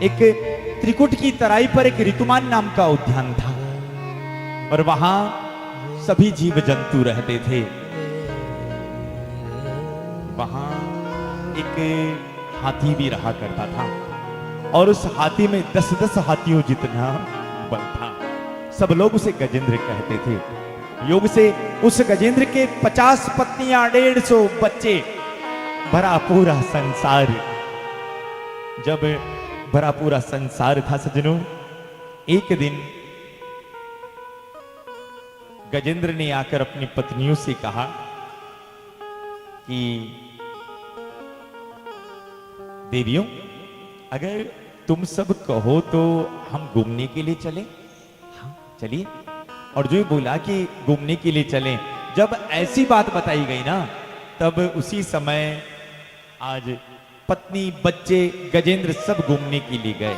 एक त्रिकुट की तराई पर एक ऋतुमान नाम का उद्यान था और वहां सभी जीव जंतु रहते थे। वहां एक हाथी भी रहा करता था और उस हाथी में 10-10 हाथियों जितना बल था। सब लोग उसे गजेंद्र कहते थे। योग से उस गजेंद्र के 50 पत्नियां, 150 बच्चे, भरा पूरा संसार। जब भरा पूरा संसार था सज्जनों, एक दिन गजेंद्र ने आकर अपनी पत्नियों से कहा कि देवियों, अगर तुम सब कहो तो हम घूमने के लिए चलें। हाँ चलिए। और जो बोला कि घूमने के लिए चलें, जब ऐसी बात बताई गई ना, तब उसी समय आज पत्नी, बच्चे, गजेंद्र सब घूमने के लिए गए।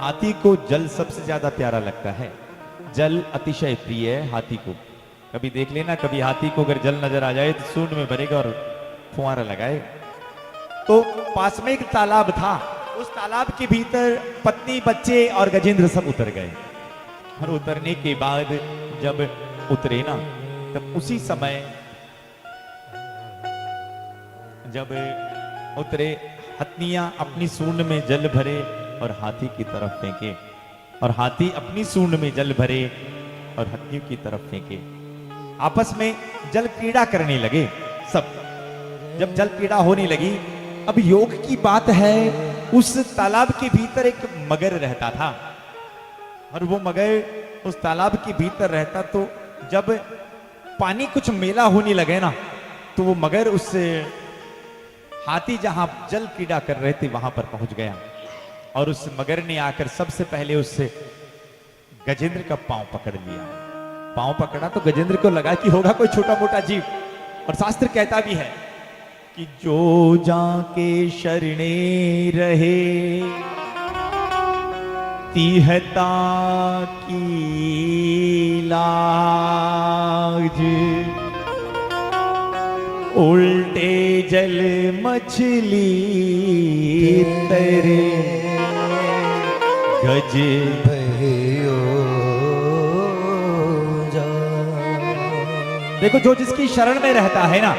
हाथी को जल सबसे ज्यादा प्यारा लगता है। जल अतिशय प्रिय है हाथी को। कभी देख लेना, कभी हाथी को अगर जल नजर आ जाए तो सूंड में भरेगा और फुहारा लगाएगा। तो पास में एक तालाब था, उस तालाब के भीतर पत्नी, बच्चे और गजेंद्र सब उतर गए। और उतरने के बाद जब उतरे ना, तब उसी समय जब उतरे, हथनियां अपनी सूंड में जल भरे और हाथी की तरफ फेंके, और हाथी अपनी सूंड में जल भरे और हथनियों की तरफ फेंके। आपस में जल क्रीड़ा करने लगे सब। जब जल क्रीड़ा होने लगी, अब योग की बात है, उस तालाब के भीतर एक मगर रहता था और वो मगर उस तालाब के भीतर रहता। तो जब पानी कुछ मेला होने लगे ना, तो वो मगर उस हाथी जहां जल क्रीड़ा कर रहे थे वहां पर पहुंच गया और उस मगर ने आकर सबसे पहले उस गजेंद्र का पांव पकड़ लिया। पांव पकड़ा तो गजेंद्र को लगा कि होगा कोई छोटा मोटा जीव, और शास्त्र कहता भी है कि जो जाके शरणे रहे तीहता की लाज, उल्टे जल मछली तरे गज भयो जा। देखो, जो जिसकी शरण में रहता है ना,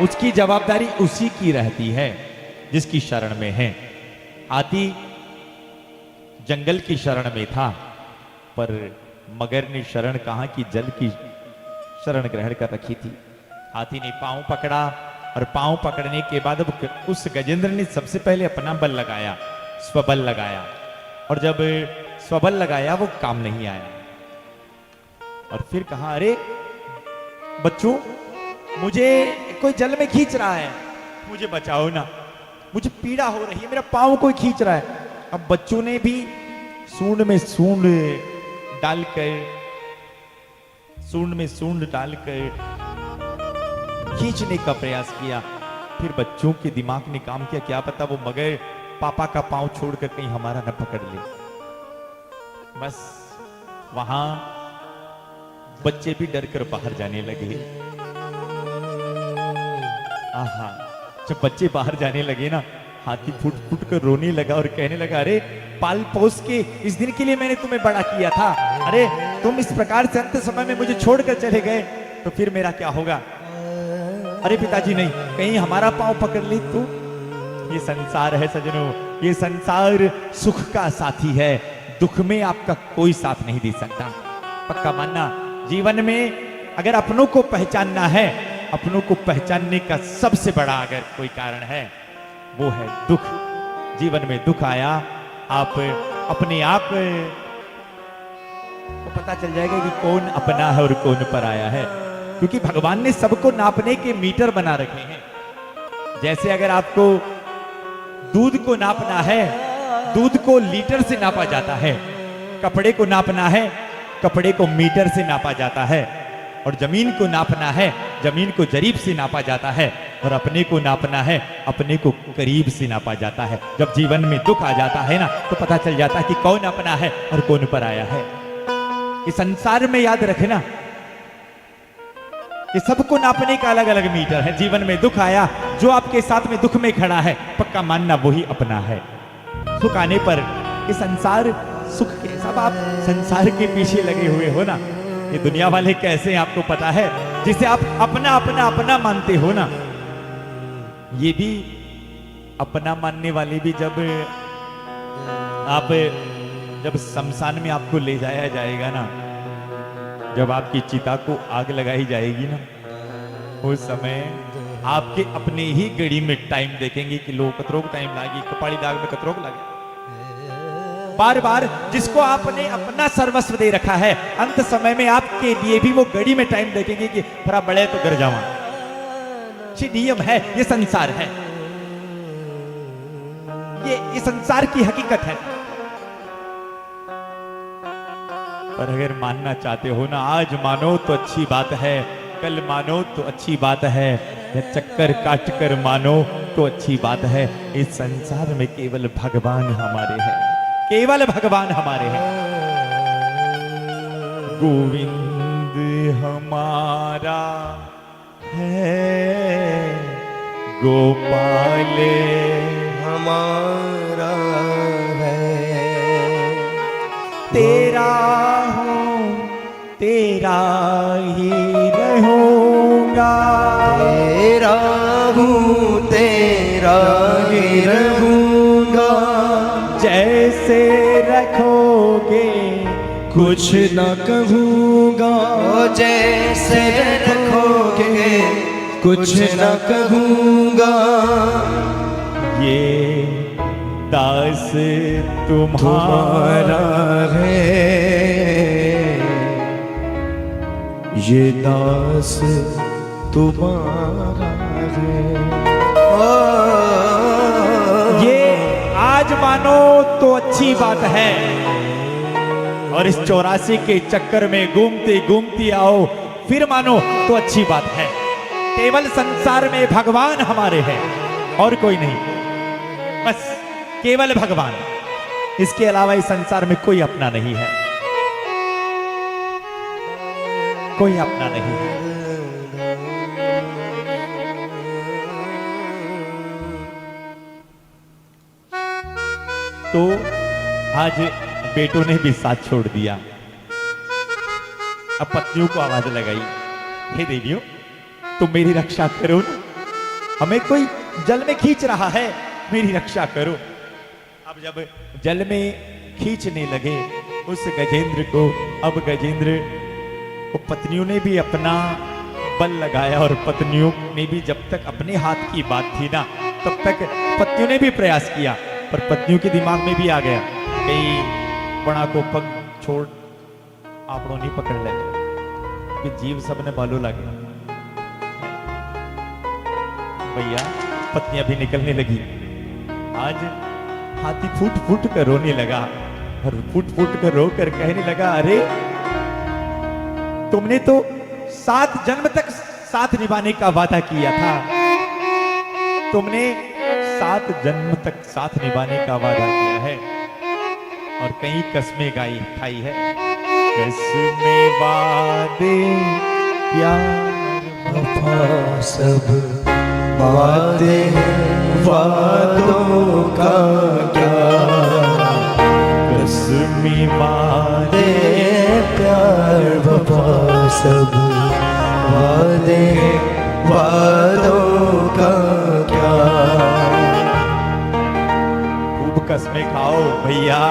उसकी जवाबदारी उसी की रहती है जिसकी शरण में है। हाथी जंगल की शरण में था, पर मगर ने शरण कहां की जल की शरण ग्रहण कर रखी थी। हाथी ने पांव पकड़ा और पांव पकड़ने के बाद अब उस गजेंद्र ने सबसे पहले अपना बल लगाया, स्वबल लगाया, और जब स्वबल लगाया वो काम नहीं आया। और फिर कहा, अरे बच्चों, मुझे कोई जल में खींच रहा है, मुझे बचाओ ना, मुझे पीड़ा हो रही है, मेरा पांव कोई खींच रहा है। अब बच्चों ने भी सूंड में सूंड डालकर खींचने का प्रयास किया। फिर बच्चों के दिमाग ने काम किया, क्या पता वो मगर पापा का पांव छोड़कर कहीं हमारा न पकड़ ले। बस वहां बच्चे भी डरकर बाहर जाने लगे। आहा, जब बच्चे बाहर जाने लगे ना, हाथी फुट फुट कर रोने लगा और कहने लगा, अरे पाल पोस के इस दिन के लिए मैंने तुम्हें बड़ा किया था, अरे तुम इस प्रकार से अंत समय में मुझे छोड़कर चले गए तो फिर मेरा क्या होगा। अरे पिताजी नहीं, कहीं हमारा पांव पकड़ ली तो। ये संसार है सजनों, ये संसार सुख का साथी है, दुख में आपका कोई साथ नहीं दे सकता। पक्का मानना, जीवन में अगर अपनों को पहचानना है, अपनों को पहचानने का सबसे बड़ा अगर कोई कारण है, वो है दुख। जीवन में दुख आया, आप अपने आप को पता चल जाएगा कि कौन अपना है और कौन पराया है, क्योंकि भगवान ने सबको नापने के मीटर बना रखे हैं। जैसे अगर आपको दूध को नापना है, दूध को लीटर से नापा जाता है, कपड़े को नापना है, कपड़े को मीटर से नापा जाता है, और जमीन को नापना है, जमीन को जरीब से नापा जाता है, और अपने को नापना है, अपने को करीब से नापा जाता है। जब जीवन में दुख आ जाता है ना, तो पता चल जाता है कि कौन अपना है और कौन पराया है। इस संसार में याद रखना कि सबको नापने का अलग अलग मीटर है। जीवन में दुख आया, जो आपके साथ में दुख में खड़ा है, पक्का मानना वही अपना है। सुख आने पर ये संसार सुख के सब आप संसार के पीछे लगे हुए हो ना। ये दुनिया वाले कैसे हैं आपको पता है, जिसे आप अपना अपना अपना मानते हो ना, ये भी अपना मानने वाले भी जब शमशान में आपको ले जाया जाएगा ना, जब आपकी चिता को आग लगाई जाएगी ना, उस समय आपके अपने ही गड़ी में टाइम देखेंगे कि लो कतरोक टाइम लागी, कपाड़ी दाग में कतरोक लगे। बार बार जिसको आपने अपना सर्वस्व दे रखा है, अंत समय में आपके लिए भी वो घड़ी में टाइम देखेंगे कि थोड़ा बड़े तो कर जावा। ये नियम है, ये संसार है, ये संसार की हकीकत है। पर अगर मानना चाहते हो ना, आज मानो तो अच्छी बात है, कल मानो तो अच्छी बात है, या चक्कर काट कर मानो तो अच्छी बात है। इस संसार में केवल भगवान हमारे हैं, केवल भगवान हमारे हैं। गोविंद हमारा है, गोपाल हमारा है, तेरा हूँ तेरा ही रहूंगा, तेरा हूँ तेरा ही रहूंगा। जैसे रखोगे कुछ न कहूँगा, जैसे रखोगे कुछ न कहूँगा। ये दास तुम्हारा है, ये दास तुम्हारा है। ये आज मानो तो अच्छी बात है, और इस 84 के चक्कर में घूमते घूमते आओ फिर मानो तो अच्छी बात है। केवल संसार में भगवान हमारे हैं और कोई नहीं, बस केवल भगवान। इसके अलावा इस संसार में कोई अपना नहीं है, कोई अपना नहीं है। तो आज बेटों ने भी साथ छोड़ दिया। अब पत्नियों को आवाज लगाई, हे देवियों तुम मेरी रक्षा करो ना, हमें कोई जल में खींच रहा है, मेरी रक्षा करो। अब जब जल में खींचने लगे उस गजेंद्र को, अब गजेंद्र को पत्नियों ने भी अपना बल लगाया, और पत्नियों ने भी जब तक अपने हाथ की बात थी ना तब तक पत्नियों ने भी प्रयास किया, पर पत्नियों के दिमाग में भी आ गया कहीं बड़ा को पग छोड़ आपड़ो नहीं पकड़ ले कि जीव सबने बालो लगे। भैया पत्नियां भी निकलने लगी। आज हाथी फूट फूट कर रोने लगा, और फूट फूट कर रो कर कहने लगा, अरे तुमने तो 7 जन्म तक साथ निभाने का वादा किया था, तुमने 7 जन्म तक साथ निभाने का वादा किया है, और कई कसमें खाई है। कसमें वादे प्यार वफा सब बातें वादों का क्या, कसमें वादे प्यार वफा सब वादे वादों का क्या। खूब कसमें खाओ भैया।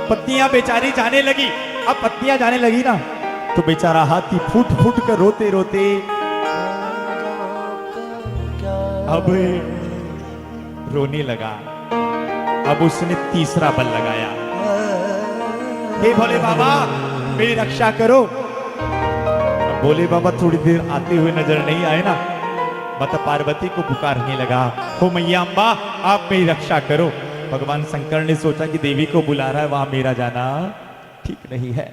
पत्नियां बेचारी जाने लगी। अब पत्नियां जाने लगी ना तो बेचारा हाथी फूट फूट कर रोते रोते अब रोने लगा। अब उसने तीसरा बल लगाया, हे भोले बाबा मेरी रक्षा करो। अब भोले बाबा थोड़ी देर आते हुए नजर नहीं आए ना, माता पार्वती को पुकारने लगा, हो मैया अम्बा आप मेरी रक्षा करो। भगवान शंकर ने सोचा कि देवी को बुला रहा है, वहां मेरा जाना ठीक नहीं है।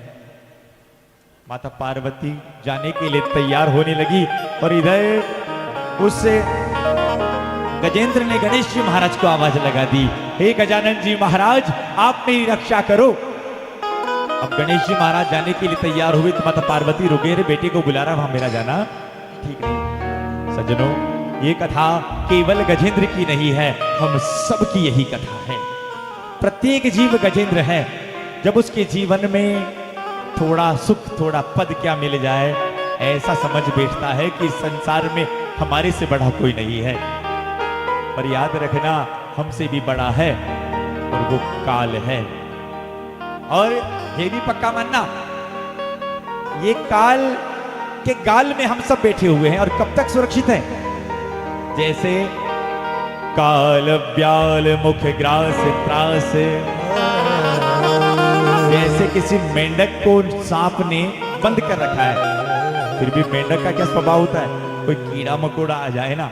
माता पार्वती जाने के लिए तैयार होने लगी, और इधर उस गजेंद्र ने गणेश जी महाराज को आवाज लगा दी, हे गजानन जी महाराज आप मेरी रक्षा करो। अब गणेश जी महाराज जाने के लिए तैयार हुए तो माता पार्वती रुके, रे बेटे को बुला रहा, वहां मेरा जाना ठीक नहीं। सज्जनों ये कथा केवल गजेंद्र की नहीं है, हम सबकी यही कथा है। प्रत्येक जीव गजेंद्र है। जब उसके जीवन में थोड़ा सुख थोड़ा पद क्या मिल जाए, ऐसा समझ बैठता है कि संसार में हमारे से बड़ा कोई नहीं है। पर याद रखना, हमसे भी बड़ा है और वो काल है। और ये भी पक्का मानना, ये काल के गाल में हम सब बैठे हुए हैं। और कब तक सुरक्षित है? जैसे काल ब्याल मुख ग्रास त्रास, जैसे किसी मेंढक को सांप ने बंद कर रखा है, फिर भी मेंढक का क्या स्वभाव होता है? कोई कीड़ा मकोड़ा आ जाए ना,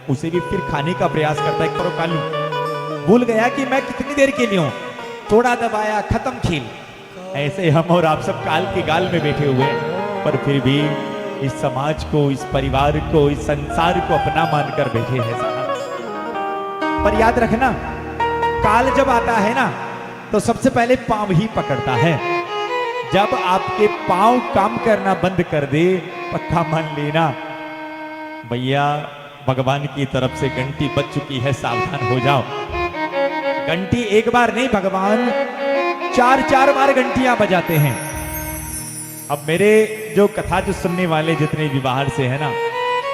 उसे भी फिर खाने का प्रयास करता है। करो कालू, भूल गया कि मैं कितनी देर के लिए हूं, थोड़ा दबाया खत्म खेल। ऐसे हम और आप सब काल के गाल में बैठे हुए हैं, पर फिर भी इस समाज को, इस परिवार को, इस संसार को अपना मानकर बैठे हैं साहब। पर याद रखना, काल जब आता है ना, तो सबसे पहले पांव ही पकड़ता है। जब आपके पांव काम करना बंद कर दे, पक्का मान लेना भैया, भगवान की तरफ से घंटी बज चुकी है, सावधान हो जाओ। घंटी एक बार नहीं, भगवान 4-4 बार घंटियां बजाते हैं। अब मेरे जो कथा जो सुनने वाले जितने भी बाहर से है ना,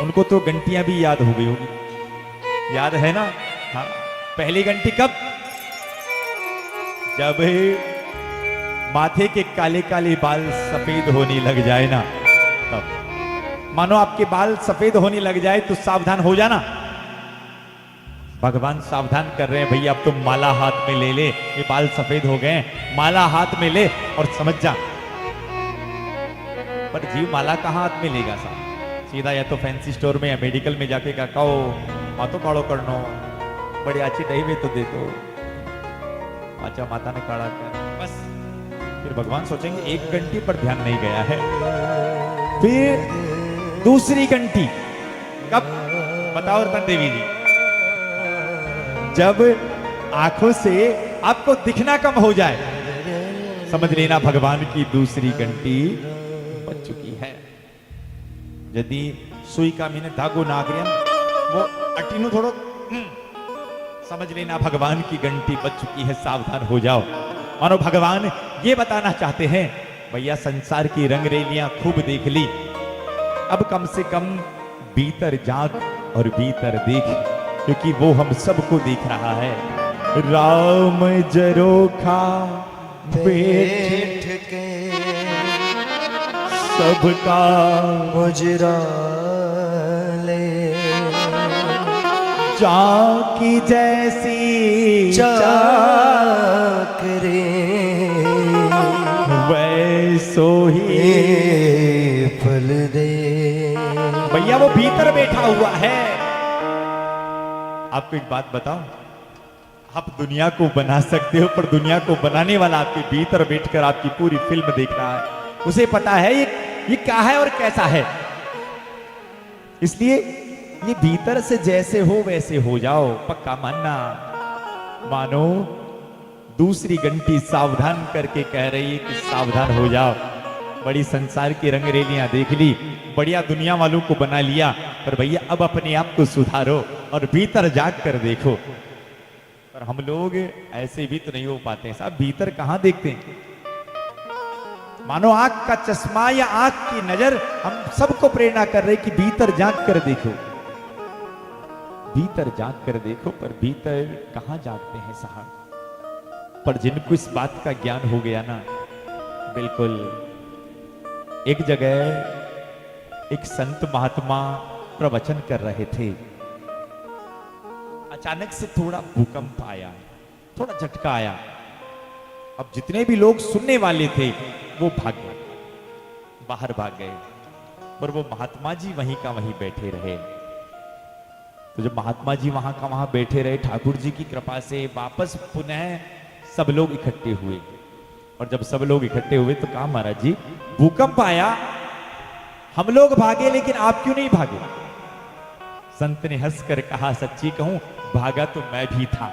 उनको तो घंटियां भी याद हो गई होगी। याद है ना? हाँ, पहली घंटी कब? जब माथे के काले काले बाल सफेद होने लग जाए ना, तब। मानो आपके बाल सफेद होने लग जाए तो सावधान हो जाना। भगवान सावधान कर रहे हैं, भैया अब तुम माला हाथ में ले ले, ये बाल सफेद हो गए, माला हाथ में ले और समझ जा। पर जीव माला कहाँ हाथ में लेगा साहब? सीधा या तो फैंसी स्टोर में या मेडिकल में जाके का कहो मातो काड़ो करनो, बड़ी अच्छी दही में तो दे दो, अच्छा माता ने काढ़ा कर, बस। फिर भगवान सोचेंगे एक घंटी पर ध्यान नहीं गया है। फिर दूसरी घंटी कब? बताओ रतन देवी जी। जब आंखों से आपको दिखना कम हो जाए, समझ लेना भगवान की दूसरी घंटी बज चुकी है। यदि सुई का मीने धागो नागरियम वो अटीनु थोड़ो, समझ लेना भगवान की घंटी बज चुकी है, सावधान हो जाओ। मानो भगवान ये बताना चाहते हैं, भैया संसार की रंगरेलियां खूब देख ली, अब कम से कम भीतर झांक और भीतर देख, क्योंकि वो हम सबको देख रहा है। राम जरोखा बैठ के सबका मुजरा ले, चाकी जैसी चाकरे वैसो ही फल दे। भैया वो भीतर बैठा हुआ है। आपको एक बात बताओ, आप दुनिया को बना सकते हो, पर दुनिया को बनाने वाला आपके भीतर बैठकर आपकी पूरी फिल्म देख रहा है। उसे पता है ये क्या है और कैसा है। इसलिए ये भीतर से जैसे हो वैसे हो जाओ, पक्का मानना। मानो दूसरी घंटी सावधान करके कह रही है कि सावधान हो जाओ। बड़ी संसार की रंगरेलियां देख ली, बढ़िया दुनिया वालों को बना लिया, पर भैया अब अपने आप को सुधारो और भीतर जाग कर देखो। पर हम लोग ऐसे भी तो नहीं हो पाते साहब, भीतर कहां देखते हैं। मानो आंख का चश्मा या आंख की नजर हम सबको प्रेरणा कर रहे कि भीतर जाग कर देखो, भीतर जाग कर देखो, पर भीतर कहां जागते हैं साहब। पर जिनको इस बात का ज्ञान हो गया ना, बिल्कुल। एक जगह एक संत महात्मा प्रवचन कर रहे थे, अचानक से थोड़ा भूकंप आया, थोड़ा झटका आया। अब जितने भी लोग सुनने वाले थे वो भाग गए, बाहर भाग गए, पर वो महात्मा जी वहीं का वहीं बैठे रहे। तो जब महात्मा जी वहां का वहां बैठे रहे, ठाकुर जी की कृपा से वापस पुनः सब लोग इकट्ठे हुए। और जब सब लोग इकट्ठे हुए तो कहा, महाराज जी भूकंप आया, हम लोग भागे लेकिन आप क्यों नहीं भागे? संत ने हंसकर कहा, सच्ची कहूं भागा तो मैं भी था,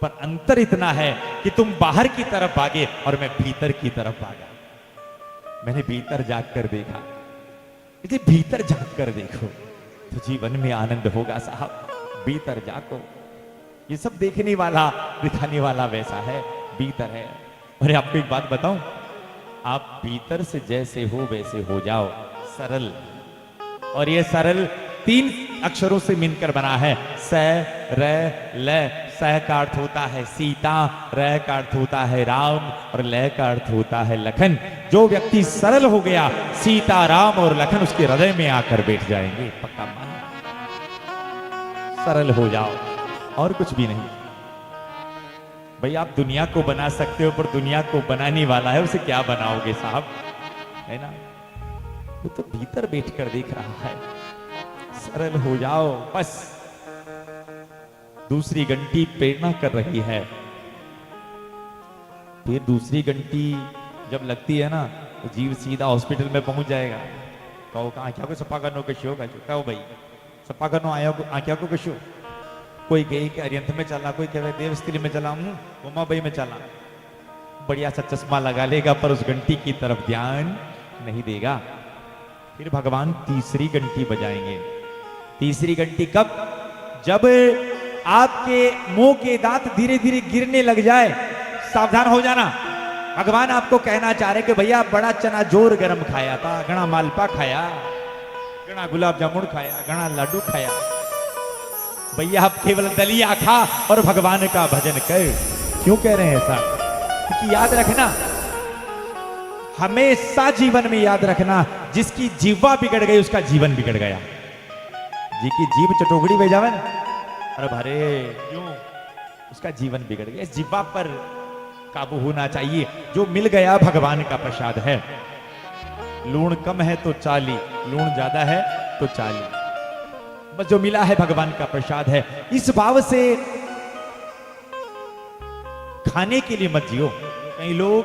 पर अंतर इतना है कि तुम बाहर की तरफ भागे और मैं भीतर की तरफ भागा। मैंने भीतर जाग कर देखा। इसे भीतर जाग कर देखो तो जीवन में आनंद होगा साहब। भीतर जागो, ये सब देखने वाला दिखाने वाला वैसा है, भीतर है। अरे आपको एक बात बताऊं, आप भीतर से जैसे हो वैसे हो जाओ, सरल। और ये सरल 3 अक्षरों से मिलकर बना है, स र ल। स का अर्थ होता है सीता, र का अर्थ होता है राम और ल का अर्थ होता है लखन। जो व्यक्ति सरल हो गया, सीता राम और लखन उसके हृदय में आकर बैठ जाएंगे, पक्का मान। सरल हो जाओ और कुछ भी नहीं। भाई आप दुनिया को बना सकते हो, पर दुनिया को बनाने वाला है, उसे क्या बनाओगे साहब, है ना। वो तो भीतर बैठकर देख रहा है। सरल हो जाओ बस। दूसरी घंटी प्रेरणा कर रही है। फिर दूसरी घंटी जब लगती है ना, तो जीव सीधा हॉस्पिटल में पहुंच जाएगा। कहो का आंखों को सफा करनो कशो का, कहो भाई सफा करनो आंखों को कशो। कोई कहे कि अरियंत में चला, कोई कहे देवस्थली में चला हूं, उमा भाई में चला। बढ़िया सा चश्मा लगा लेगा, पर उस घंटी की तरफ ध्यान नहीं देगा। फिर भगवान तीसरी घंटी बजाएंगे। तीसरी घंटी कब? जब आपके मुंह के दांत धीरे धीरे गिरने लग जाए, सावधान हो जाना। भगवान आपको कहना चाह रहे कि भैया बड़ा चना जोर गरम खाया था, घना मालपा खाया, घना गुलाब जामुन खाया, घना लड्डू खाया। भैया आप केवल दलिया खा और भगवान का भजन कर। क्यों कह रहे हैं ऐसा? क्योंकि याद रखना, हमेशा जीवन में याद रखना, जिसकी जीवा बिगड़ गई उसका जीवन बिगड़ गया। जी की जीव चटोगड़ी बह जावे ना, अरे भारे क्यों, उसका जीवन बिगड़ गया। इस जीवा पर काबू होना चाहिए। जो मिल गया भगवान का प्रसाद है। लूण कम है तो चाली, लूण ज्यादा है तो चाली, बस जो मिला है भगवान का प्रसाद है। इस भाव से खाने के लिए मत जियो। कई लोग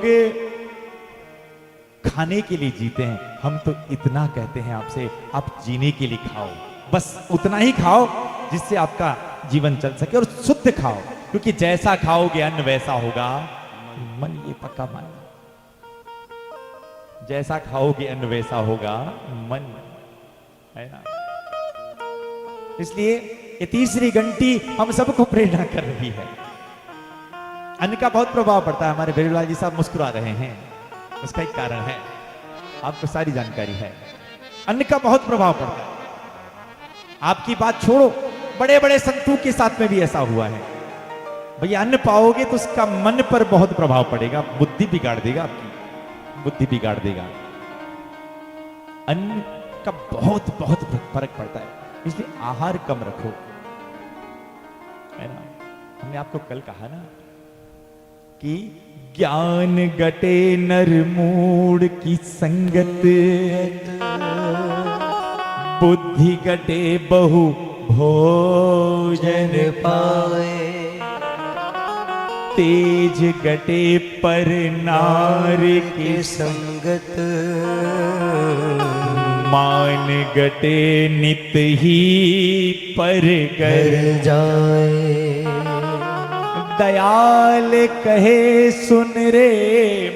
खाने के लिए जीते हैं, हम तो इतना कहते हैं आपसे, आप जीने के लिए खाओ, बस उतना ही खाओ जिससे आपका जीवन चल सके। और शुद्ध खाओ, क्योंकि जैसा खाओगे अन्न वैसा होगा मन, ये पक्का मान। जैसा खाओगे अन्न वैसा होगा मन, है ना। इसलिए ये तीसरी घंटी हम सबको प्रेरणा कर रही है। अन्न का बहुत प्रभाव पड़ता है। हमारे बेरीलाल जी साहब मुस्कुरा रहे हैं, उसका एक कारण है, आपको सारी जानकारी है। अन्न का बहुत प्रभाव पड़ता है। आपकी बात छोड़ो, बड़े बड़े संतों के साथ में भी ऐसा हुआ है। भैया अन्न पाओगे तो उसका मन पर बहुत प्रभाव पड़ेगा, बुद्धि बिगाड़ देगा, आपकी बुद्धि बिगाड़ देगा। अन्न का बहुत बहुत फर्क पड़ता है, इसलिए आहार कम रखो, है ना। हमने आपको कल कहा ना कि ज्ञान गटे नर मूड की संगत, बुद्धि गटे बहु भोजन पाए, तेज गटे पर नार की संगत, मान गटे नित ही पर कर जाए। दयाल कहे सुन रे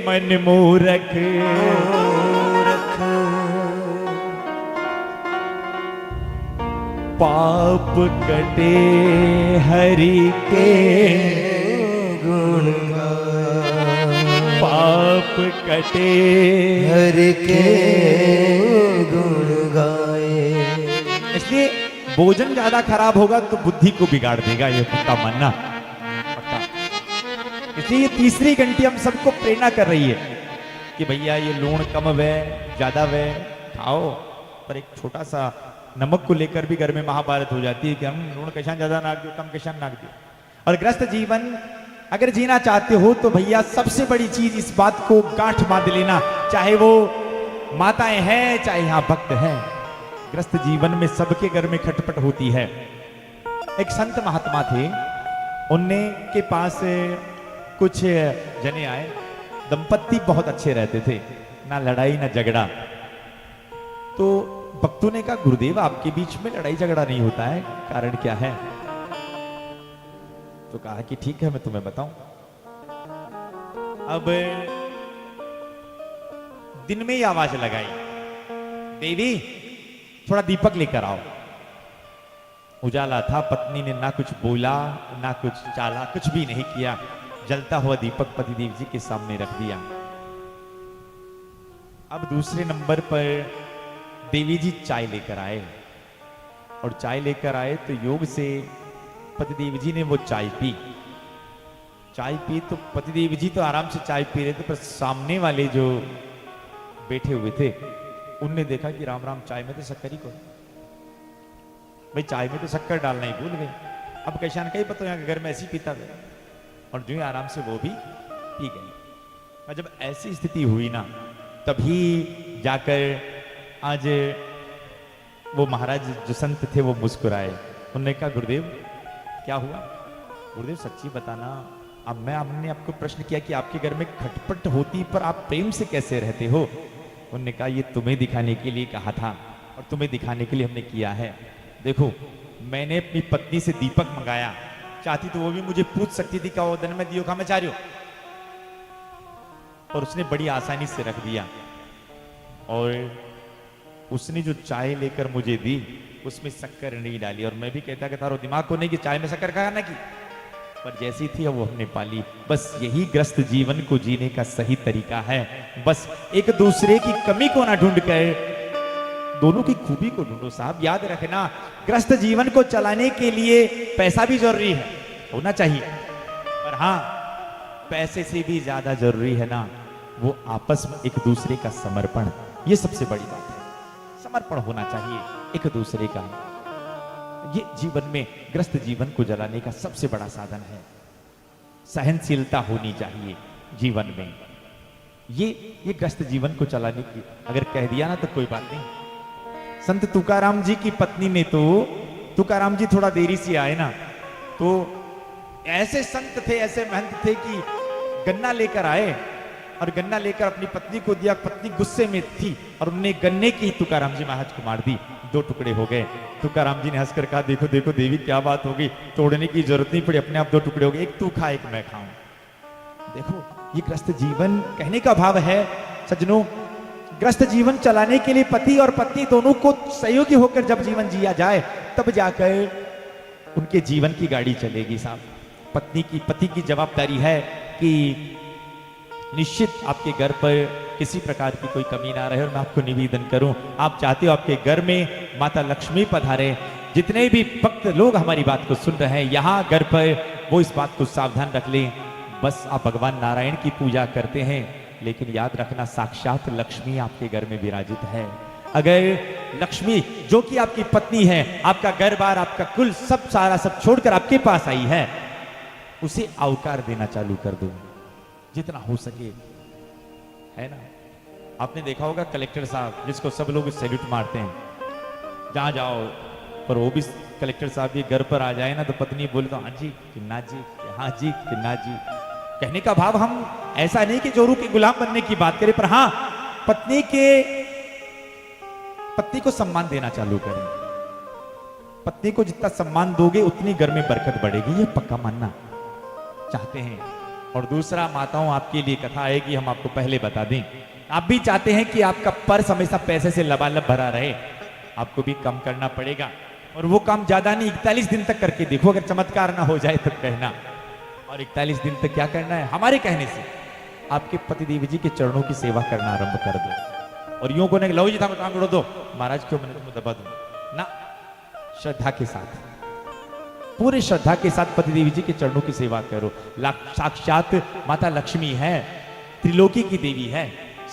मन मूरख, पाप कटे हरि के गुण गाए, पाप कटे हरि के गुण गाए। इसलिए भोजन ज्यादा खराब होगा तो बुद्धि को बिगाड़ देगा, ये पक्का मानना, पक्का। इसलिए तीसरी घंटी हम सबको प्रेरणा कर रही है कि भैया ये लूण कम वे ज्यादा वे खाओ, पर एक छोटा सा नमक को लेकर भी घर में महाभारत हो जाती है कि हम लूण कैसा ज्यादा नाक दो, कम कैसा नाक दो। और ग्रस्त जीवन अगर जीना चाहते हो तो भैया सबसे बड़ी चीज इस बात को गांठ बांध लेना, चाहे वो माताएं हैं चाहे यहाँ भक्त हैं, ग्रस्त जीवन में सबके घर में खटपट होती है। एक संत महात्मा थे, उनने के पास कुछ जने आए, दंपत्ति बहुत अच्छे रहते थे, ना लड़ाई ना झगड़ा। तो भक्तों ने कहा गुरुदेव आपके बीच में लड़ाई झगड़ा नहीं होता है, कारण क्या है? तो कहा कि ठीक है मैं तुम्हें बताऊं। अब दिन में ही आवाज लगाई, देवी थोड़ा दीपक लेकर आओ। उजाला था, पत्नी ने ना कुछ बोला ना कुछ चाला, कुछ भी नहीं किया। जलता हुआ दीपक पतिदेव जी के सामने रख दिया। अब दूसरे नंबर पर देवी जी चाय लेकर आए, और चाय लेकर आए तो योग से पतिदेव जी ने वो चाय पी। चाय पी तो पतिदेव जी तो आराम से चाय पी रहे थे, पर सामने वाले जो बैठे हुए थे उनने देखा कि राम राम, चाय में तो शक्कर ही को, भाई चाय में तो शक्कर डालना ही भूल गए। अब कैशान का ही पता यहाँ के घर में ऐसी पीता था, और जो ही आराम से वो भी पी गई। और जब ऐसी स्थिति हुई ना, तभी जाकर आज वो महाराज जो संत थे वो मुस्कुराए। उन्होंने कहा गुरुदेव क्या हुआ? गुरुदेव सच्ची बताना, अब हमने आपको प्रश्न किया कि आपके घर में खटपट होती पर आप प्रेम से कैसे रहते हो? उन्होंने कहा ये तुम्हें दिखाने के लिए कहा था, और तुम्हें दिखाने के लिए हमने किया है। देखो, मैंने अपनी पत्नी से दीपक मंगाया, चाहती तो वो भी मुझे पूछ सकती थी क्या वो दिन में दियो खामे चारियो, और उसने बड़ी आसानी से रख दिया। और उसने जो चाय लेकर मुझे दी उसमें शक्कर नहीं डाली, और मैं भी कहता कि तारो दिमाग को नहीं कि चाय में शक्कर खाया ना की, पर जैसी थी वो हमने पाली। बस यही ग्रस्त जीवन को जीने का सही तरीका है। बस एक दूसरे की कमी को ना ढूंढ कर दोनों की खूबी को ढूंढो। साहब याद रखना, ग्रस्त जीवन को चलाने के लिए पैसा भी जरूरी है, होना चाहिए, पर हाँ पैसे से भी ज्यादा जरूरी है ना वो आपस में एक दूसरे का समर्पण। ये सबसे बड़ी बात है, समर्पण होना चाहिए एक दूसरे का। ये जीवन में ग्रस्त जीवन को जलाने का सबसे बड़ा साधन है। सहनशीलता होनी चाहिए जीवन में। ये ग्रस्त जीवन को चलाने की अगर कह दिया ना तो कोई बात नहीं। संत तुकाराम जी की पत्नी ने तो, तुकाराम जी थोड़ा देरी से आए ना, तो ऐसे संत थे, ऐसे महंत थे कि गन्ना लेकर आए और गन्ना लेकर अपनी पत्नी को दिया। पत्नी गुस्से में थी और उन्होंने गन्ने की तुकाराम जी महाराज को मार दी, 2 टुकड़े हो गए। तुकाराम जी ने हंसकर कहा देखो देखो देवी क्या बात होगी, तोड़ने की जरूरत नहीं पड़ी, अपने आप 2 टुकड़े हो गए, एक तू खा एक मैं खाऊं। देखो ये ग्रस्त जीवन कहने का भाव है सज्जनों, ग्रस्त जीवन चलाने के लिए पति और पत्नी दोनों को सहयोगी होकर जब जीवन जिया जाए तब जाकर उनके जीवन की गाड़ी चलेगी। साहब पति की जवाबदारी है कि निश्चित आपके घर पर किसी प्रकार की कोई कमी ना रहे। और मैं आपको निवेदन करूं, आप चाहते हो आपके घर में माता लक्ष्मी पधारे, जितने भी भक्त लोग हमारी बात को सुन रहे हैं यहाँ घर पर, वो इस बात को सावधान रख लें। बस आप भगवान नारायण की पूजा करते हैं, लेकिन याद रखना साक्षात लक्ष्मी आपके घर में विराजित है। अगर लक्ष्मी जो कि आपकी पत्नी है, आपका घर बार, आपका कुल सब सारा सब छोड़कर आपके पास आई है, उसे आवकार देना चालू कर दो जितना हो सके, है ना। आपने देखा होगा कलेक्टर साहब जिसको सब लोग सैल्यूट मारते हैं, जहां जाओ, पर वो भी कलेक्टर साहब के घर पर आ जाए ना तो पत्नी बोले तो हाँ जी किन्ना जी, हाँ जी किन्ना जी। कहने का भाव हम ऐसा नहीं कि जोरू के गुलाम बनने की बात करें, पर हाँ पत्नी को सम्मान देना चालू करें। पत्नी को जितना सम्मान दोगे उतनी घर में बरकत बढ़ेगी, ये पक्का मानना चाहते हैं। और दूसरा, माताओं आपके लिए कथा है कि हम आपको पहले बता दें, आप भी चाहते हैं कि आपका पर्स हमेशा पैसे से लबालब भरा रहे, आपको भी कम करना पड़ेगा। और वो काम ज्यादा नहीं, 41 दिन तक करके देखो, अगर चमत्कार ना हो जाए तो कहना। और 41 दिन तक क्या करना है, हमारे कहने से आपके पतिदेव जी के चरणों की सेवा करना आरंभ कर दो। और यूं को नहीं लो जी था काम दो महाराज क्यों मैंने तुम्हें दबा दूं ना, श्रद्धा के साथ, पूरे श्रद्धा के साथ पतिदेव जी के चरणों की सेवा करो। साक्षात माता लक्ष्मी है, त्रिलोकी की देवी है,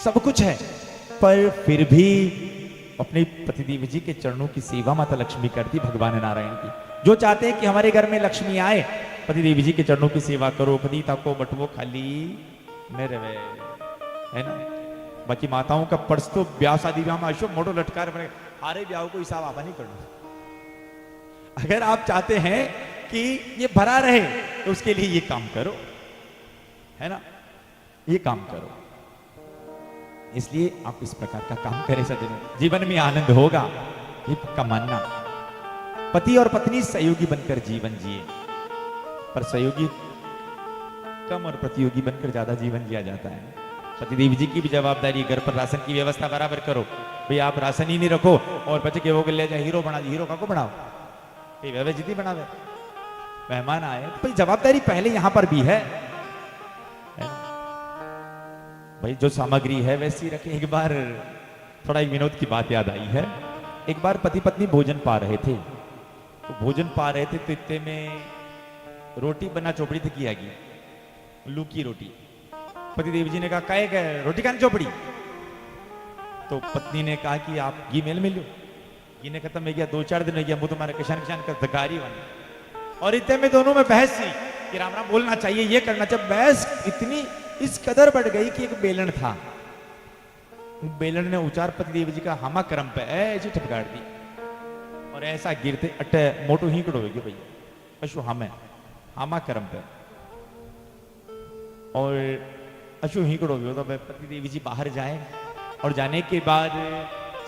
सब कुछ है, पर फिर भी अपने पतिदेव जी के चरणों की सेवा माता लक्ष्मी करती, भगवान नारायण की। जो चाहते हैं कि हमारे घर में लक्ष्मी आए, पतिदेव जी के चरणों की सेवा करो। पति ताको बटवो खाली न रहे, है ना। बाकी माताओं का पर्स तो ब्याह शादी ब्याह में अशोक मोटो लटकार बने, हारे ब्याह को हिसाब आपा नहीं करना। अगर आप चाहते हैं कि ये भरा रहे तो उसके लिए ये काम करो, है ना, ये काम करो। इसलिए आप इस प्रकार का काम करें सज्जनों, जीवन में आनंद होगा, ये पक्का मानना। पति और पत्नी सहयोगी बनकर जीवन जिए, पर सहयोगी कम और प्रतियोगी बनकर ज्यादा जीवन जिया जाता है। पतिदेव जी की भी जवाबदारी, घर पर राशन की व्यवस्था बराबर करो। भाई आप राशन ही नहीं रखो और बच्चे के वो ले जाए हीरो बना, हीरो का को बनाओ, ये व्यवस्थित बनावे, मेहमान आए तो भाई जवाबदारी पहले यहां पर भी है ना? भाई जो सामग्री है वैसी रखे। एक बार थोड़ा एक विनोद की बात याद आई है। एक बार पति पत्नी भोजन पा रहे थे, तो भोजन पा रहे थे तो इतने में रोटी बना चौपड़ी थी किया गई, लू की रोटी। पति देव जी ने कहा काहे गए रोटी खाने चौपड़ी? तो पत्नी ने कहा कि आप घी मेल मिलो। घी ने खत्म हो गया, 2-4 दिन हो गया, मुंह तुम्हारा किसान किसान का धकारी बना। और इतने में दोनों में बहस थी कि राम राम बोलना चाहिए, ये करना चाहिए। बहस इतनी इस कदर बढ़ गई कि एक बेलन था, बेलन ने उचार पति देव जी का हामा करम पे ऐसी ठपकाड़ दी और ऐसा गिरते अटे मोटो ही कड़ोगे भैया अशु हामा करम पे। और अशु ही कड़ोगे तो पति देव जी बाहर जाए और जाने के बाद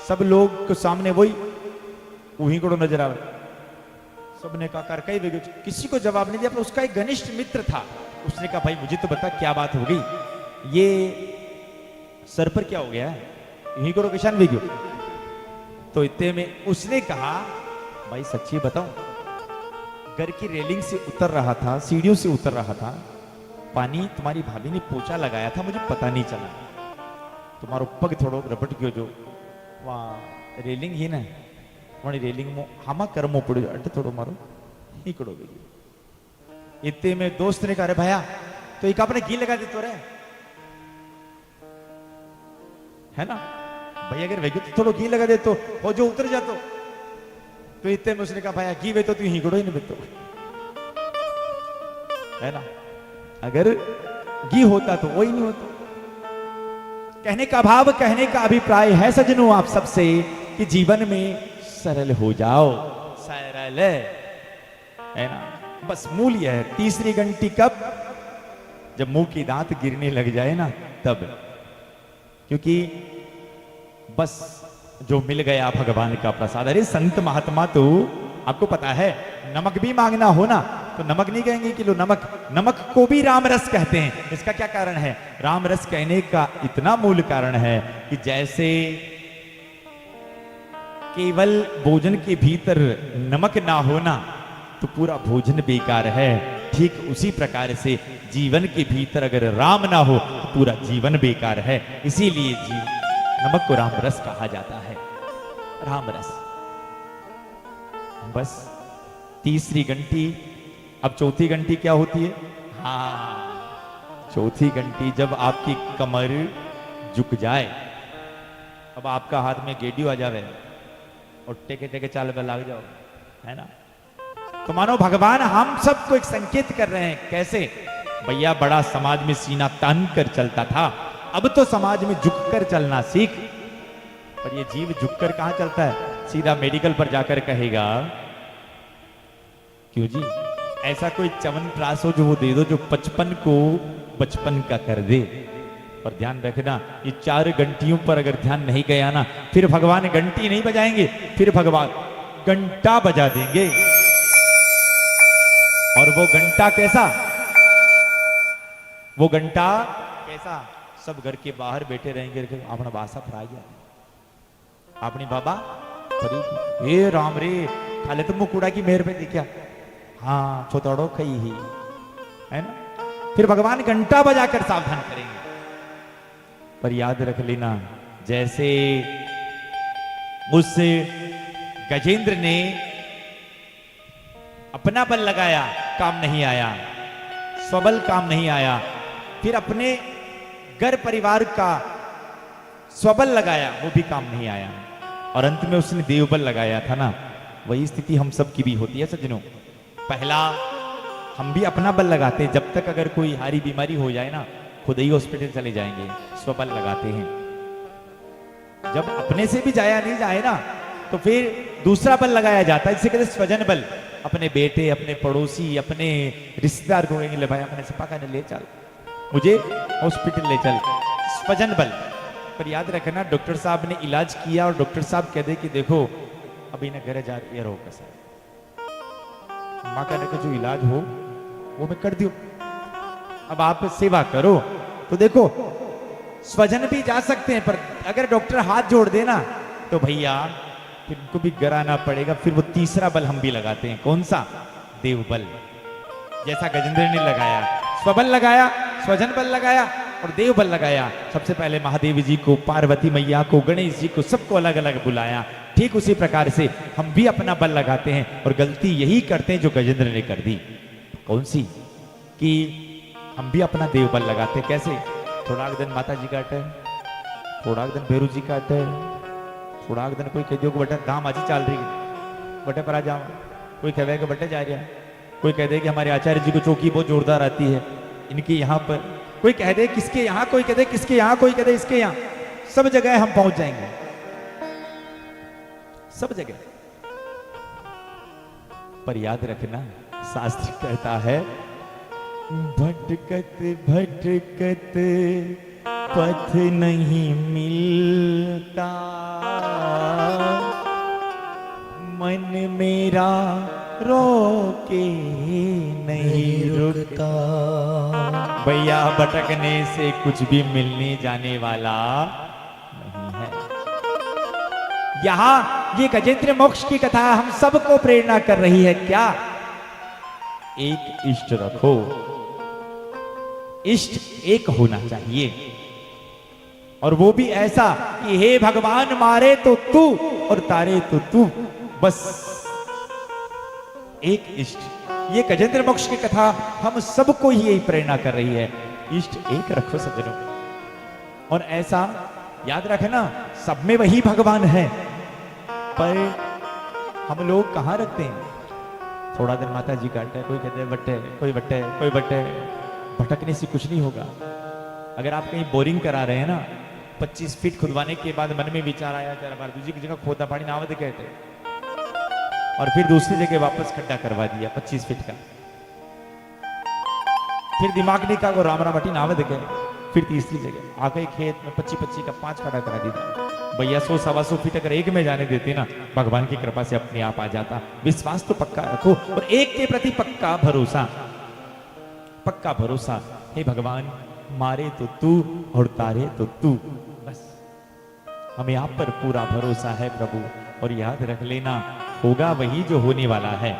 सब लोग के सामने वही वही कड़ो नजर आवे। सबने कहा कर कई वे किसी को जवाब नहीं दिया, पर उसका एक घनिष्ठ मित्र था, उसने कहा भाई मुझे तो बता क्या बात हो गई, ये सर पर क्या हो गया है, यही करो किसान भी क्यों? तो इतने में उसने कहा भाई सच्ची बताऊं, घर की रेलिंग से उतर रहा था, सीढ़ियों से उतर रहा था, पानी तुम्हारी भाभी ने पोछा लगाया था, मुझे पता नहीं चला। तुम्हारो पग थोड़ो रपट गयो जो वहां रेलिंग ही ना वही रेलिंग में हामा कर्मो पड़ो अटे थोड़ो मारो ही कड़ो गई। इतने में दोस्त ने कहा अरे भैया तो एक आपने घी लगा दे तो रे, है ना भैया अगर वेगो तो थोड़ा घी लगा दे तो हो जो उतर जातो। तो इतने में उसने कहा भैया घी वे तो तू ही कड़ो ही नहीं बेतो, है ना, अगर घी होता तो वही नहीं होता। कहने का भाव, कहने का अभिप्राय है सजनों आप सबसे कि जीवन में सरल हो जाओ, सरल है ना, बस मूल्य है। तीसरी घंटी कब? जब मुंह की दांत गिरने लग जाए ना तब, क्योंकि बस जो मिल गया भगवान का प्रसाद। अरे संत महात्मा तो आपको पता है नमक भी मांगना हो ना तो नमक नहीं कहेंगे कि लो नमक, नमक को भी राम रस कहते हैं। इसका क्या कारण है? राम रस कहने का इतना मूल कारण है कि जैसे केवल भोजन के भीतर नमक ना होना तो पूरा भोजन बेकार है, ठीक उसी प्रकार से जीवन के भीतर अगर राम ना हो तो पूरा जीवन बेकार है। इसीलिए नमक को राम रस कहा जाता है, राम रस। बस तीसरी घंटी, अब चौथी घंटी क्या होती है? हाँ, चौथी घंटी जब आपकी कमर झुक जाए, अब आपका हाथ में गेडियो आ जावे और टेके टेके चाल पे लाग जाओ, है ना, तो मानो भगवान हम सबको एक संकेत कर रहे हैं। कैसे? भैया बड़ा समाज में सीना तान कर चलता था, अब तो समाज में झुककर चलना सीख। पर ये जीव झुककर कहां चलता है? सीधा मेडिकल पर जाकर कहेगा क्यों जी ऐसा कोई च्यवनप्राश हो जो वो दे दो जो 55 को बचपन का कर दे। पर ध्यान रखना ये 4 घंटियों पर अगर ध्यान नहीं गया ना फिर भगवान घंटी नहीं बजाएंगे, फिर भगवान घंटा बजा देंगे। और वो घंटा कैसा? वो घंटा कैसा? सब घर के बाहर बैठे रहेंगे, अपना बासा फरा गया अपनी बाबा हे राम रे खाले तुम मुकुड़ा की मेहर पे देखा, हाँ छोतड़ो कही ही, है ना। फिर भगवान घंटा बजाकर सावधान करेंगे। पर याद रख लेना जैसे उस गजेंद्र ने अपना बल लगाया काम नहीं आया, स्वबल काम नहीं आया, फिर अपने घर परिवार का स्वबल लगाया वो भी काम नहीं आया, और अंत में उसने देवबल लगाया था ना। वही स्थिति हम सब की भी होती है सज्जनों। पहला हम भी अपना बल लगाते हैं, जब तक अगर कोई हारी बीमारी हो जाए ना खुद ही हॉस्पिटल चले जाएंगे, स्वबल लगाते हैं। जब अपने से भी जाया नहीं जाए ना तो फिर दूसरा बल लगाया जाता है, जिसे कहते हैं स्वजन बल। अपने बेटे, अपने पड़ोसी, अपने रिश्तेदार को कहेंगे ले भाई अपने से पका ले चल, मुझे हॉस्पिटल ले चल, स्वजन बल। पर याद रखना डॉक्टर साहब ने इलाज किया और डॉक्टर साहब कहते कि देखो अभी ना घर जा रही रो कैसा, माँ कहने का जो इलाज हो वो मैं कर दूं, अब आप सेवा करो। तो देखो स्वजन भी जा सकते हैं, पर अगर डॉक्टर हाथ जोड़ देना तो भैया फिर उनको भी गराना पड़ेगा, फिर वो तीसरा बल हम भी लगाते हैं। कौन सा? देव बल। जैसा गजेंद्र ने लगाया, स्वबल लगाया, स्वजन बल लगाया और देव बल लगाया। सबसे पहले महादेव जी को, पार्वती मैया को, गणेश जी को, सबको अलग अलग बुलाया। ठीक उसी प्रकार से हम भी अपना बल लगाते हैं और गलती यही करते हैं जो गजेंद्र ने कर दी। कौन सी? कि हम भी अपना देव बल लगाते हैं। कैसे? थोड़ा दिन माता जी काटे, थोड़ा दिन भैरू जी काटे, थोड़ा दिन कोई कह दियो कि बटे धाम आज चल रही है, बटे पर आ जाओ, कोई कहे कि बटे जा रहा, कोई कह दे कि हमारे आचार्य जी को चौकी बहुत जोरदार आती है इनकी यहाँ पर, कोई कह दे किसके यहाँ, कोई कह दे किसके यहाँ, कोई कह दे इसके यहाँ। सब जगह हम पहुंच जाएंगे, सब जगह। पर याद रखना, शास्त्र कहता है भटकत भटकत पथ नहीं मिलता, मन मेरा रोके नहीं रुकता। भैया भटकने से कुछ भी मिलने जाने वाला नहीं है। यहां ये गजेंद्र मोक्ष की कथा हम सबको प्रेरणा कर रही है। क्या? एक इष्ट रखो, इष्ट एक होना चाहिए, और वो भी ऐसा कि हे भगवान मारे तो तू और तारे तो तू, बस एक इष्ट। ये गजेंद्र मोक्ष की कथा हम सबको ही यही प्रेरणा कर रही है, इष्ट एक रखो सज्जनों। और ऐसा याद रखना, सब में वही भगवान है, पर हम लोग कहां रखते हैं? थोड़ा दिन माता जी काटते हैं, कोई कहते हैं बट्टे, कोई बट्टे, कोई बट्टे। भटकने से कुछ नहीं होगा। अगर आप कहीं बोरिंग करा रहे हैं ना, 25 फीट खुदवाने के बाद मन में विचार आया जरा बार दूसरी की जगह खोदा पानी नावद कहते, और फिर दूसरी जगह वापस खड्डा करवा दिया 25 फीट का, फिर दिमाग नहीं का राम रामटी नावद गए, फिर तीसरी जगह आ गए खेत में 25-25 का 5 खड़ा करा दिया। भैया 100-125 फीट अगर एक में जाने देते ना, भगवान की कृपा से अपने आप आ जाता। विश्वास तो पक्का रखो और एक के प्रति पक्का भरोसा, पक्का भरोसा। हे भगवान मारे तो तू और तारे तो तू, बस हमें आप पर पूरा भरोसा है प्रभु। और याद रख लेना, होगा वही जो होने वाला है,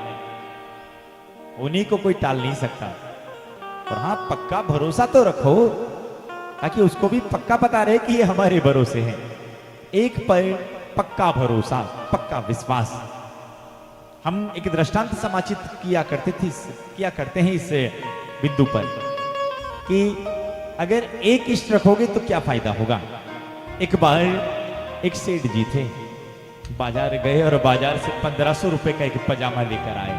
होने को कोई टाल नहीं सकता। और हाँ, पक्का भरोसा तो रखो, ताकि उसको भी पक्का पता रहे कि ये हमारे भरोसे हैं। एक पर पक्का भरोसा, पक्का विश्वास। हम एक दृष्टांत समाचित किया करते हैं इस बिंदु पर कि अगर एक इष्ट रखोगे तो क्या फायदा होगा। एक बार एक सेठ जी थे, बाजार गए और बाजार से 1500 रुपए का एक पजामा लेकर आए।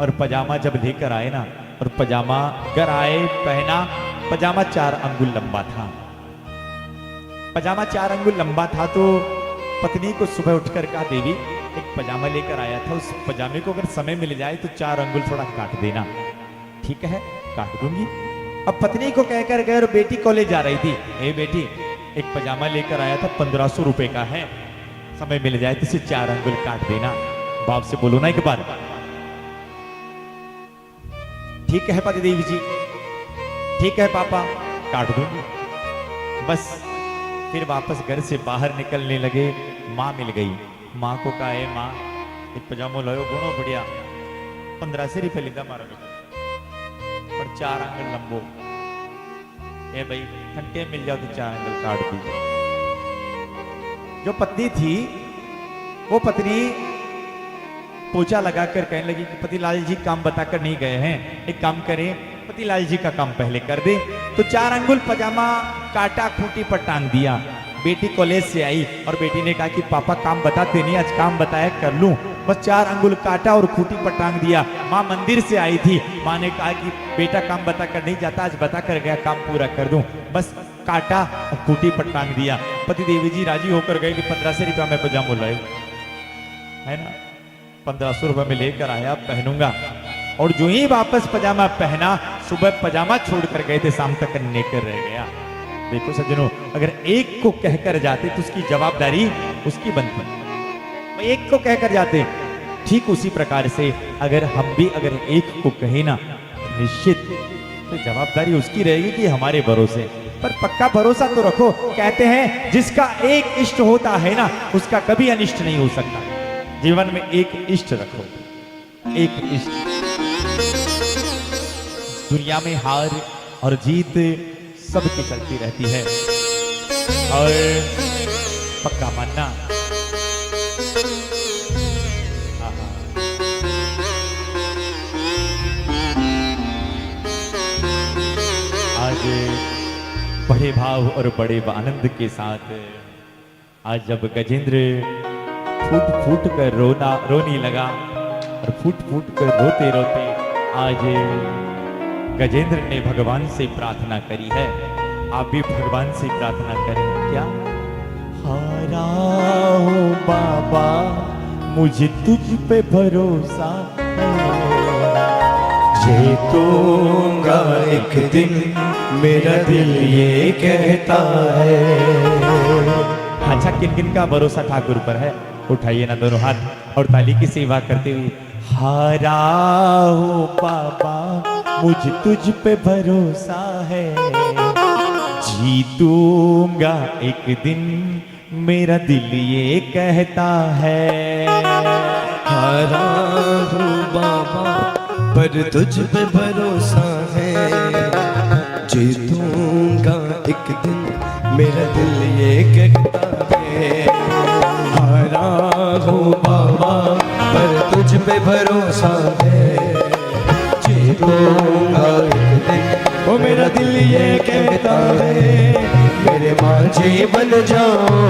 और पजामा जब लेकर आए ना, और पजामा घर आए, पहना, पजामा 4 अंगुल लंबा था। पजामा 4 अंगुल लंबा था तो पत्नी को सुबह उठकर कहा, देवी एक पजामा लेकर आया था, उस पजामे को अगर समय मिल जाए तो 4 अंगुल थोड़ा काट देना। ठीक है, काट दूंगी। अब पत्नी को कहकर गए और बेटी कॉलेज जा रही थी, ए बेटी एक पजामा लेकर आया था 1500 रुपए का है, समय मिल जाए तो इसे 4 अंगुल काट देना। बाप से बोलो ना एक बार। ठीक है पतिदेव जी, ठीक है पापा, काट दूंगी। बस फिर वापस घर से बाहर निकलने लगे, माँ मिल गई। माँ को कहा, है माँ एक पजामो लायो, घणो बढ़िया, 1500 रुपये लीधा मारा बेटा, पर 4 अंगुल लंबो। ए भाई घंटे मिल जाओ तो 4 अंगुल काट दीजिए। जो पत्नी थी वो पत्नी पोछा लगाकर कहने लगी कि पतिलाल जी काम बताकर नहीं गए हैं, एक काम करें पतिलाल जी का काम पहले कर दे। तो 4 अंगुल पजामा काटा, खूंटी पर टांग दिया। बेटी कॉलेज से आई और बेटी ने कहा कि पापा काम बताते नहीं, आज काम बताया कर लूं। बस 4 अंगुल काटा और खूंटी पर टांग दिया। माँ मंदिर से आई थी, माँ ने कहा कि बेटा काम बता कर नहीं जाता, आज बता कर गया, काम पूरा कर दूं। बस काटा और खूंटी पर टांग दिया। पति देवी जी राजी होकर गए कि 1500 रुपया में पजामा लाए, है ना, 1500 रुपये में लेकर आया, पहनूंगा। और जो ही वापस पजामा पहना, सुबह पजामा छोड़कर गए थे, शाम तक लेकर रह गया। देखो सज्जनों, अगर एक को कहकर जाते तो उसकी जवाबदारी उसकी बनती, एक को कहकर जाते। ठीक उसी प्रकार से अगर हम भी अगर एक को कहे ना, निश्चित तो जवाबदारी उसकी रहेगी कि हमारे भरोसे। पर पक्का भरोसा तो रखो। कहते हैं जिसका एक इष्ट होता है ना, उसका कभी अनिष्ट नहीं हो सकता। जीवन में एक इष्ट रखो, एक इष्ट। दुनिया में हार और जीत सबकी चलती रहती है, और पक्का मानना आज बड़े भाव और बड़े आनंद के साथ आज जब गजेंद्र फूट फूट कर रोने लगा, और फूट फूट कर रोते रोते आज गजेंद्र ने भगवान से प्रार्थना करी है। आप भी भगवान से प्रार्थना करें। क्या? हारा हो बाबा, मुझे तुझ पे भरोसा है, जीतूंगा एक दिन मेरा दिल ये कहता है। अच्छा, किन किन का भरोसा ठाकुर पर है? उठाइए ना दोनों हाथ और ताली की सेवा करते हुए। हारा हो बाबा, मुझे तुझ पे भरोसा है, जीतूंगा एक दिन मेरा दिल ये कहता है। हारा हूँ बाबा पर तुझ पे भरोसा है, जीतूंगा एक दिन मेरा दिल ये कहता है। हारा हूँ बाबा पर तुझ पे भरोसा है, जीतूंगा एक दिन वो मेरा दिल ये कहता है। मेरे माझी बन जाओ,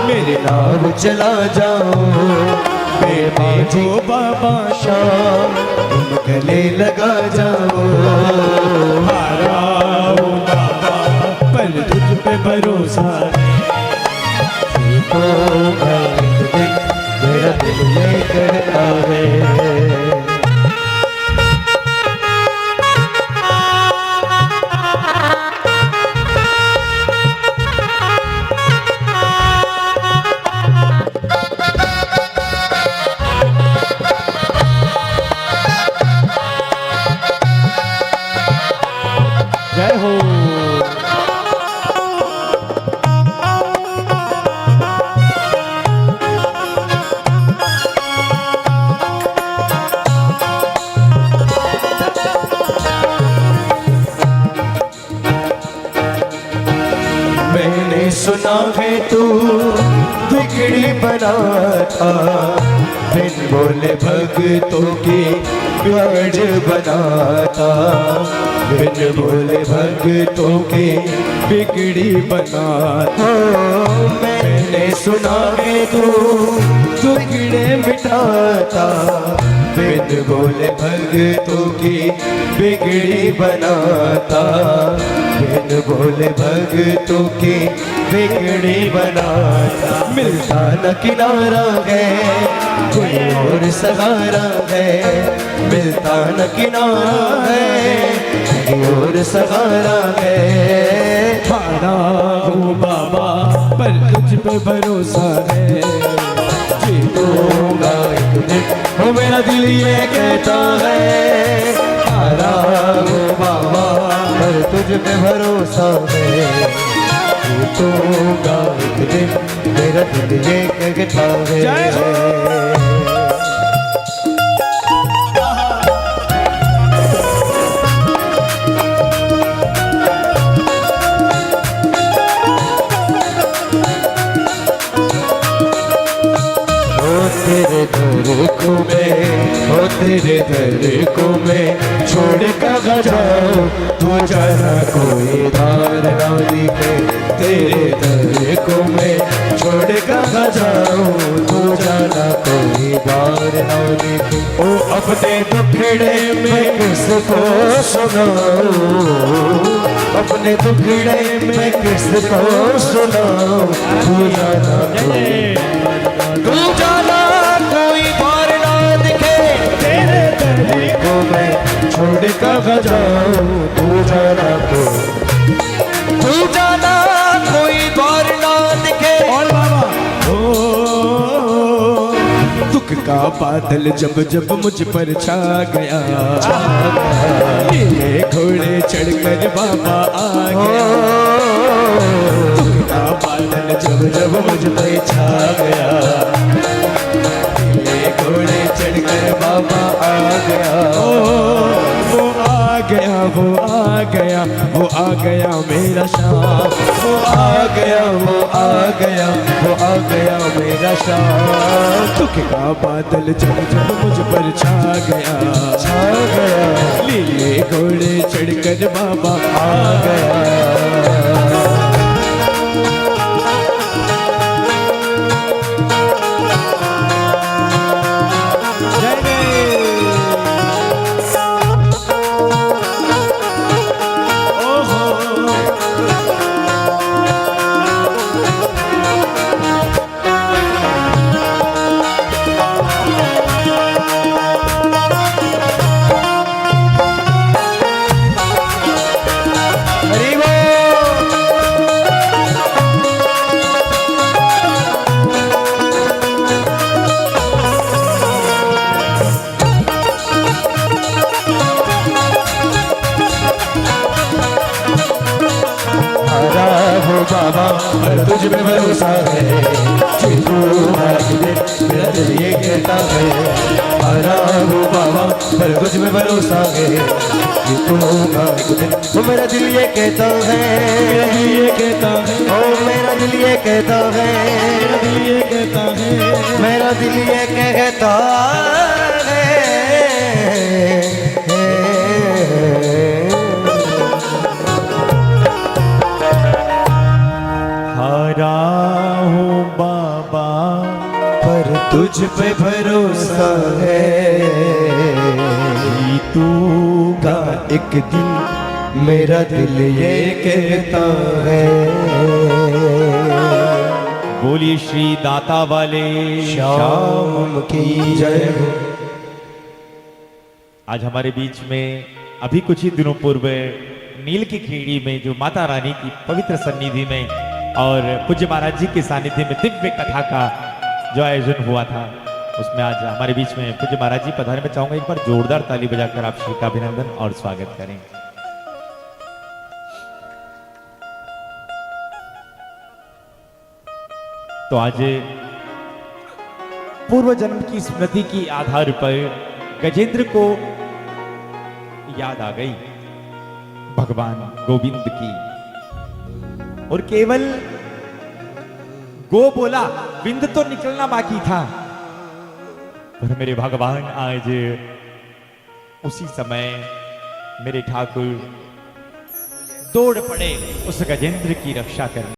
मेरे नाम चला जाओ, मेरे माझी बाबा शाम तुम गले लगा जाओ। हारा हूँ बाबा पर तुझ पे भरोसा है, जीतूंगा एक दिन मेरा दिल ये कहता है। जय हो। मैंने सुना है तू बिगड़ी बनाता, बिन बोले भक्तों की ब्याज बनाता, बिन बोले भक्तों की बिगड़ी बनाता। मैंने सुना है तू बिगड़े मिटाता, बिन बोले भक्तों की बिगड़ी बनाता, बिन बोले भक्तों की बिगड़ी बनाता। मिलता न किनारा है, कोई और सहारा है, मिलता न किनारा है, कोई और सहारा है। हारा हूँ बाबा पर तुझ पे भरोसा है, जीतूंगा एक दिन वो मेरा दिल ये कहता है। हारा हूँ बाबा पर तुझ पे भरोसा है, जीतूंगा एक दिन मेरा दिल ये कहता है। तेरे दर को मैं, ओ तेरे दर को मैं छोड़ कर जाऊं, तू जाना कोई दार ना दिखे। तेरे दर को मैं छोड़ कर जाऊं, तू जाना कोई दार ना दिखे। ओ अपने दुखड़े में किसको सुनाऊं, अपने दुखड़े में किसको सुनाऊं, तू जाना तू जाना कोई बार ना दिखे। तेरे दर को मैं छोड़ कर जाऊं, तू जाना कोई बार ना दिखे। और बाबा ओ दुख का बादल जब जब मुझ पर छा गया, नीले घोड़े चढ़कर बाबा आ गया। दुख का बादल जब जब मुझ पर छा गया, नीले घोड़े चढ़कर बाबा आ गया। वो आ गया, वो आ गया, वो आ गया मेरा शाह, वो आ गया, वो आ गया, वो आ गया मेरा शाह। दुख का बादल जब जब मुझ पर छा गया, छा गया, नीले घोड़े चढ़कर बाबा आ गया। बाबा पर तुझ में भरोसा है, मेरा दिल ये कहता है। आरा हो बाबा पर तुझ में भरोसा है, वो मेरा दिल ये कहता है, मेरा दिल ये कहता है, ओ मेरा दिल ये कहता है, मेरा दिल ये कहता है, मेरा दिल ये कहता है। हारा हूँ बाबा पर तुझ पे भरोसा है, जीतूंगा एक दिन मेरा दिल ये कहता है। बोलिए श्री दाता वाले श्याम की जय हो। आज हमारे बीच में अभी कुछ ही दिनों पूर्व नील की खेड़ी में जो माता रानी की पवित्र सन्निधि में और पूज्य महाराज जी के सानिध्य में दिव्य कथा का जो आयोजन हुआ था, उसमें आज हमारे बीच में पूज्य महाराज जी पधारे। मैं चाहूंगा एक बार जोरदार ताली बजाकर आप श्री का अभिनंदन और स्वागत करें। तो आज पूर्व जन्म की स्मृति की आधार पर गजेंद्र को याद आ गई भगवान गोविंद की, और केवल गो बोला, बिंद तो निकलना बाकी था। पर मेरे भगवान आज उसी समय मेरे ठाकुर दौड़ पड़े उस गजेंद्र की रक्षा करने।